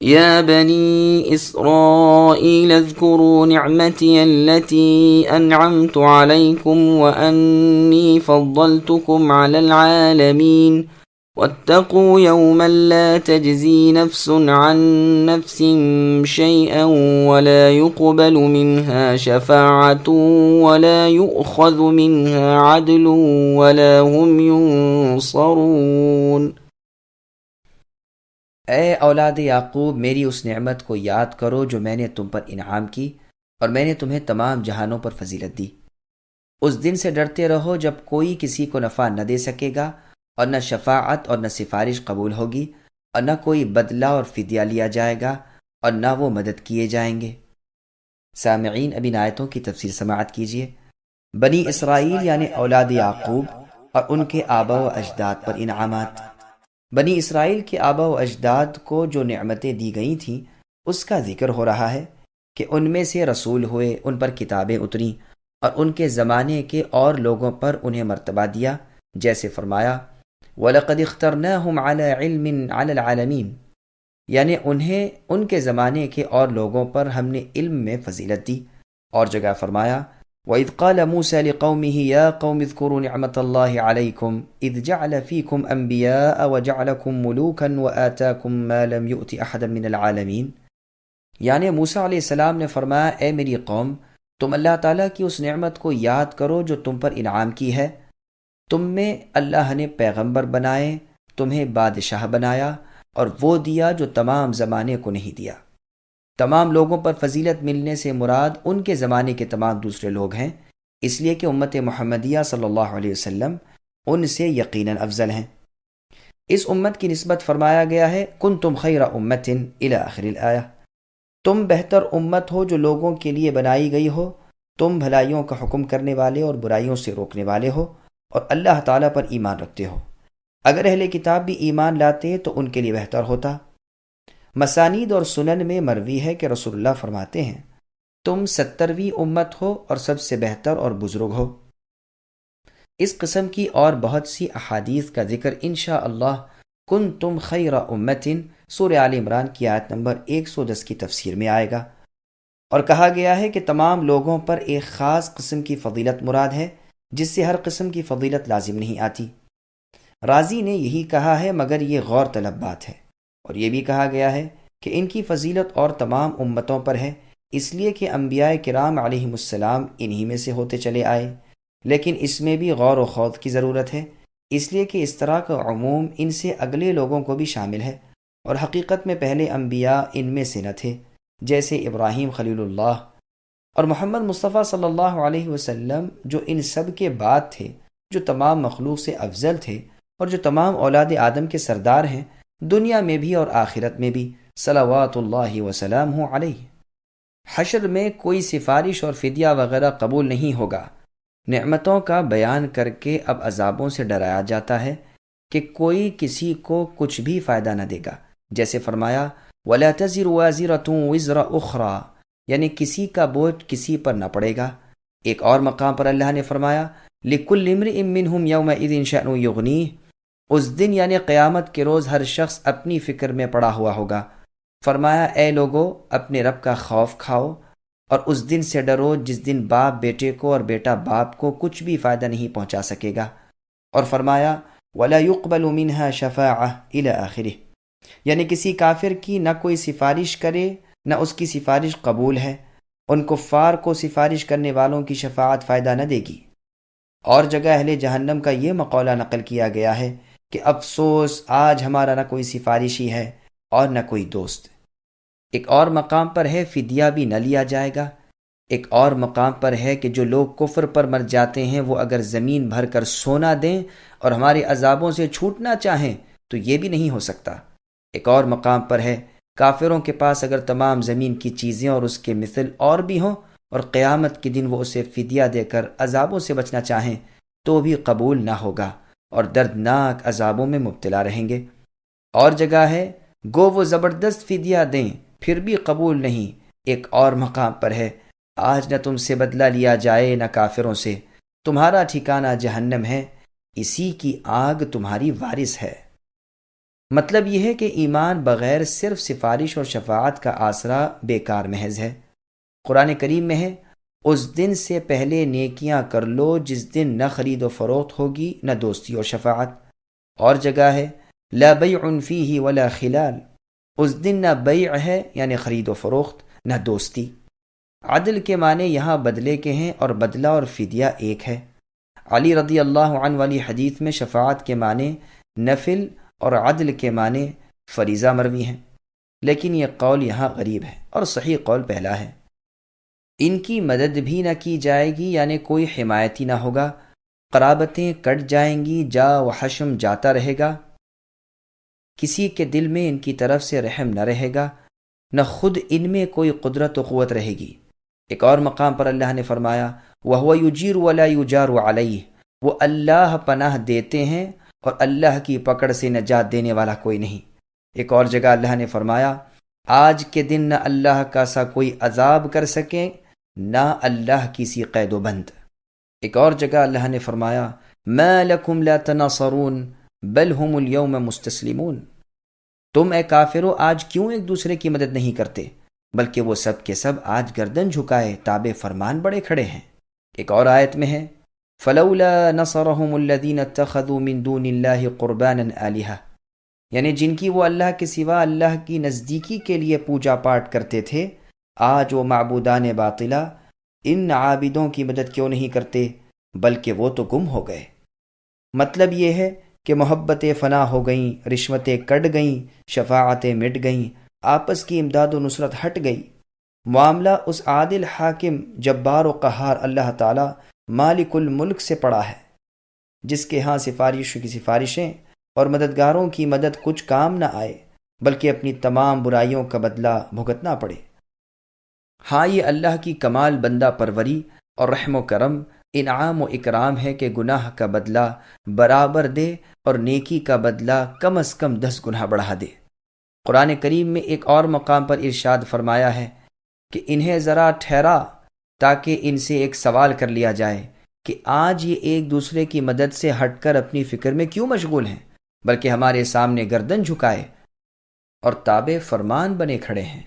يا بني إسرائيل اذكروا نعمتي التي أنعمت عليكم وأني فضلتكم على العالمين واتقوا يوما لا تجزي نفس عن نفس شيئا ولا يقبل منها شفاعة ولا يؤخذ منها عدل ولا هم ينصرون۔ اے اولاد یعقوب، میری اس نعمت کو یاد کرو جو میں نے تم پر انعام کی اور میں نے تمہیں تمام جہانوں پر فضیلت دی۔ اس دن سے ڈرتے رہو جب کوئی کسی کو نفع نہ دے سکے گا اور نہ شفاعت اور نہ سفارش قبول ہوگی اور نہ کوئی بدلہ اور فدیہ لیا جائے گا اور نہ وہ مدد کیے جائیں گے۔ سامعین، اب ان آیتوں کی تفسیر سماعت کیجیے۔ بنی اسرائیل یعنی اولاد یعقوب اور ان کے آبا و اجداد پر انعامات۔ بنی اسرائیل کے آبا و اجداد کو جو نعمتیں دی گئی تھیں اس کا ذکر ہو رہا ہے کہ ان میں سے رسول ہوئے، ان پر کتابیں اتریں اور ان کے زمانے کے اور لوگوں پر انہیں مرتبہ دیا، جیسے فرمایا وَلَقَدِ اخْتَرْنَاهُمْ عَلَى عِلْمٍ عَلَى الْعَالَمِينَ، یعنی انہیں ان کے زمانے کے اور لوگوں پر ہم نے علم میں فضیلت دی۔ اور جگہ فرمایا وَإِذْ قَالَ مُوسَى لِقَوْمِهِ يَا قَوْمِ اذْكُرُوا نِعْمَةَ اللَّهِ عَلَيْكُمْ إِذْ جَعَلَ فِيكُمْ أَنْبِيَاءَ وَجَعَلَكُمْ مُلُوكًا وَآتَاكُمْ مَا لَمْ يُؤْتِ أَحَدًا مِنَ الْعَالَمِينَ، یعنی موسیٰ علیہ السلام نے فرمایا اے میری قوم، تم اللہ تعالیٰ کی اس نعمت کو یاد کرو جو تم پر انعام کی ہے۔ تم میں اللہ نے پیغمبر بنائے، تمہیں بادشاہ بنایا اور وہ دیا جو تمام زمانے کو نہیں دیا۔ تمام لوگوں پر فضیلت ملنے سے مراد ان کے زمانے کے تمام دوسرے لوگ ہیں، اس لیے کہ امت محمدیہ صلی اللہ علیہ وسلم ان سے یقیناً افضل ہیں۔ اس امت کی نسبت فرمایا گیا ہے کنتم خیر امت الی آخر الآیہ، تم بہتر امت ہو جو لوگوں کے لیے بنائی گئی ہو، تم بھلائیوں کا حکم کرنے والے اور برائیوں سے روکنے والے ہو اور اللہ تعالیٰ پر ایمان رکھتے ہو۔ اگر اہل کتاب بھی ایمان لاتے تو ان کے لیے بہتر ہوتا۔ مسانید اور سنن میں مروی ہے کہ رسول اللہ فرماتے ہیں تم 70ویں امت ہو اور سب سے بہتر اور بزرگ ہو۔ اس قسم کی اور بہت سی احادیث کا ذکر انشاءاللہ کنتم خیر امت سورہ آل عمران کی آیت نمبر 110 کی تفسیر میں آئے گا۔ اور کہا گیا ہے کہ تمام لوگوں پر ایک خاص قسم کی فضیلت مراد ہے جس سے ہر قسم کی فضیلت لازم نہیں آتی۔ رازی نے یہی کہا ہے مگر یہ غور طلب بات ہے، اور یہ بھی کہا گیا ہے کہ ان کی فضیلت اور تمام امتوں پر ہے، اس لیے کہ انبیاء کرام علیہم السلام انہی میں سے ہوتے چلے آئے، لیکن اس میں بھی غور و خوض کی ضرورت ہے، اس لیے کہ اس طرح کا عموم ان سے اگلے لوگوں کو بھی شامل ہے، اور حقیقت میں پہلے انبیاء ان میں سے نہ تھے، جیسے ابراہیم خلیل اللہ اور محمد مصطفیٰ صلی اللہ علیہ وسلم جو ان سب کے بعد تھے، جو تمام مخلوق سے افضل تھے اور جو تمام اولاد آدم کے سردار ہیں، دنیا میں بھی اور آخرت میں بھی، صلوات اللہ وسلامہ علیہ۔ حشر میں کوئی سفارش اور فدیہ وغیرہ قبول نہیں ہوگا۔ نعمتوں کا بیان کر کے اب عذابوں سے ڈرایا جاتا ہے کہ کوئی کسی کو کچھ بھی فائدہ نہ دے گا، جیسے فرمایا وَلَا تَزِرُ وَازِرَةٌ وِزْرَ أُخْرَى، یعنی کسی کا بوجھ کسی پر نہ پڑے گا۔ ایک اور مقام پر اللہ نے فرمایا لِكُلِّ امْرِئٍ مِّنْهُمْ يَوْمَئِذٍ شَأْنٌ يُغْنِيهِ، اس دن یعنی قیامت کے روز ہر شخص اپنی فکر میں پڑا ہوا ہوگا۔ فرمایا اے لوگو، اپنے رب کا خوف کھاؤ اور اس دن سے ڈرو جس دن باپ بیٹے کو اور بیٹا باپ کو کچھ بھی فائدہ نہیں پہنچا سکے گا۔ اور فرمایا وَلَا يُقْبَلُ مِنْهَا شَفَاعَةٌ إِلَى آخِرِهِ، یعنی کسی کافر کی نہ کوئی سفارش کرے نہ اس کی سفارش قبول ہے، ان کفار کو سفارش کرنے والوں کی شفاعت فائدہ نہ دے گی۔ اور جگہ اہل جہنم کا یہ مقولہ نقل کیا گیا ہے کہ افسوس، آج ہمارا نہ کوئی سفارشی ہے اور نہ کوئی دوست۔ ایک اور مقام پر ہے فدیہ بھی نہ لیا جائے گا۔ ایک اور مقام پر ہے کہ جو لوگ کفر پر مر جاتے ہیں وہ اگر زمین بھر کر سونا دیں اور ہمارے عذابوں سے چھوٹنا چاہیں تو یہ بھی نہیں ہو سکتا۔ ایک اور مقام پر ہے کافروں کے پاس اگر تمام زمین کی چیزیں اور اس کے مثل اور بھی ہوں اور قیامت کے دن وہ اسے فدیہ دے کر عذابوں سے بچنا چاہیں تو بھی قبول نہ ہوگا اور دردناک عذابوں میں مبتلا رہیں گے۔ اور جگہ ہے گو وہ زبردست فدیہ دیں پھر بھی قبول نہیں۔ ایک اور مقام پر ہے آج نہ تم سے بدلہ لیا جائے نہ کافروں سے، تمہارا ٹھکانہ جہنم ہے، اسی کی آگ تمہاری وارث ہے۔ مطلب یہ ہے کہ ایمان بغیر صرف سفارش اور شفاعت کا آسرا بیکار محض ہے۔ قرآن کریم میں ہے اس دن سے پہلے نیکیاں کر لو جس دن نہ خرید و فروخت ہوگی نہ دوستی اور شفاعت۔ اور جگہ ہے لا بیع فیہ ولا خلال، اس دن نہ بیع ہے یعنی خرید و فروخت نہ دوستی۔ عدل کے معنی یہاں بدلے کے ہیں اور بدلہ اور فدیہ ایک ہے۔ علی رضی اللہ عنہ والی حدیث میں شفاعت کے معنی نفل اور عدل کے معنی فریضہ مروی ہیں، لیکن یہ قول یہاں غریب ہے اور صحیح قول پہلا ہے۔ ان کی مدد بھی نہ کی جائے گی یعنی کوئی حمایتی نہ ہوگا، قرابتیں کٹ جائیں گی، جا و حشم جاتا رہے گا، کسی کے دل میں ان کی طرف سے رحم نہ رہے گا، نہ خود ان میں کوئی قدرت و قوت رہے گی۔ ایک اور مقام پر اللہ نے فرمایا وَهُوَ يُجِيرُ وَلَا يُجَارُ عَلَيْهِ، وہ اللہ پناہ دیتے ہیں اور اللہ کی پکڑ سے نجات دینے والا کوئی نہیں۔ ایک اور جگہ اللہ نے فرمایا آج کے دن نہ اللہ کا سا کوئی عذاب کر سکے نہ اللہ کی سی قید و بند۔ ایک اور جگہ اللہ نے فرمایا مَا لَكُمْ لَا تَنَاصَرُونَ بَلْ هُمُ الْيَوْمَ مُسْتَسْلِمُونَ، تم اے کافرو آج کیوں ایک دوسرے کی مدد نہیں کرتے، بلکہ وہ سب کے سب آج گردن جھکائے تابع فرمان بڑے کھڑے ہیں۔ ایک اور آیت میں ہے فَلَوْلَا نَصَرَهُمُ الَّذِينَ اتَّخَذُوا مِن دُونِ اللَّهِ قُرْبَانًا آلِهَةً، یعنی جن کی وہ اللہ کے سوا اللہ کی نزدیکی کے لیے پوجا پاٹ کرتے تھے، آج وہ معبودان باطلہ ان عابدوں کی مدد کیوں نہیں کرتے بلکہ وہ تو گم ہو گئے۔ مطلب یہ ہے کہ محبتیں فنا ہو گئیں، رشوتیں کٹ گئیں، شفاعتیں مٹ گئیں، آپس کی امداد و نصرت ہٹ گئی۔ معاملہ اس عادل حاکم جبار و قہار اللہ تعالی مالک الملک سے پڑا ہے، جس کے ہاں سفارشوں کی سفارشیں اور مددگاروں کی مدد کچھ کام نہ آئے بلکہ اپنی تمام برائیوں کا بدلہ بھگتنا پڑے۔ ہاں یہ اللہ کی کمال بندہ پروری اور رحم و کرم، انعام و اکرام ہے کہ گناہ کا بدلہ برابر دے اور نیکی کا بدلہ کم از کم 10 گنا بڑھا دے۔ قرآن کریم میں ایک اور مقام پر ارشاد فرمایا ہے کہ انہیں ذرا ٹھہرا تاکہ ان سے ایک سوال کر لیا جائے کہ آج یہ ایک دوسرے کی مدد سے ہٹ کر اپنی فکر میں کیوں مشغول ہیں، بلکہ ہمارے سامنے گردن جھکائے اور تابع فرمان بنے کھڑے ہیں۔